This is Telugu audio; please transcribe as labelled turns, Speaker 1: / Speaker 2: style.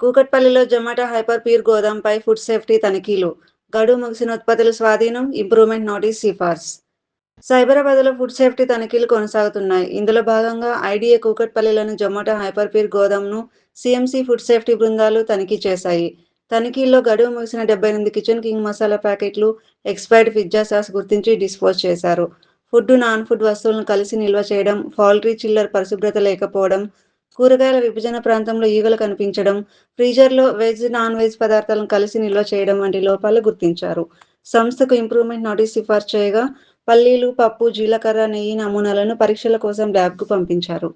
Speaker 1: కూకట్పల్లిలో జొమాటో హైపర్ ప్యూర్ గోదాంపై ఫుడ్ సేఫ్టీ తనిఖీలు. గడువు ముగిసిన ఉత్పత్తుల స్వాధీనం, ఇంప్రూవ్‌మెంట్ నోటీస్ సిఫార్సు. సైబరాబాద్‌లో ఫుడ్ సేఫ్టీ తనిఖీలు కొనసాగుతున్నాయి. ఇందులో భాగంగా ఐడీఏ కూకట్పల్లిలోని జొమాటో హైపర్ ప్యూర్ గోదాంను సీఎంసీ ఫుడ్ సేఫ్టీ బృందాలు తనిఖీ చేశాయి. తనిఖీల్లో గడువు ముగిసిన 78 కిచెన్ కింగ్ మసాలా ప్యాకెట్లు, ఎక్స్పైర్డ్ పిజ్జా సాస్ గుర్తించి డిస్పోజ్ చేశారు. ఫుడ్, నాన్ ఫుడ్ వస్తువులను కలిసి నిల్వ చేయడం, పౌల్ట్రీ చిల్లర్ పరిశుభ్రత లేకపోవడం, కూరగాయల విభజన ప్రాంతంలో ఈగలు కనిపించడం, ఫ్రీజర్‌లో వెజ్, నాన్ వెజ్ పదార్థాలను కలిసి నిల్వ చేయడం వంటి లోపాలు గుర్తించారు. సంస్థకు ఇంప్రూవ్‌మెంట్ నోటీస్ సిఫార్సు చేయగా, పల్లీలు, పప్పు, జీలకర్ర, నెయ్యి నమూనాలను పరీక్షల కోసం ల్యాబ్‌కు పంపించారు.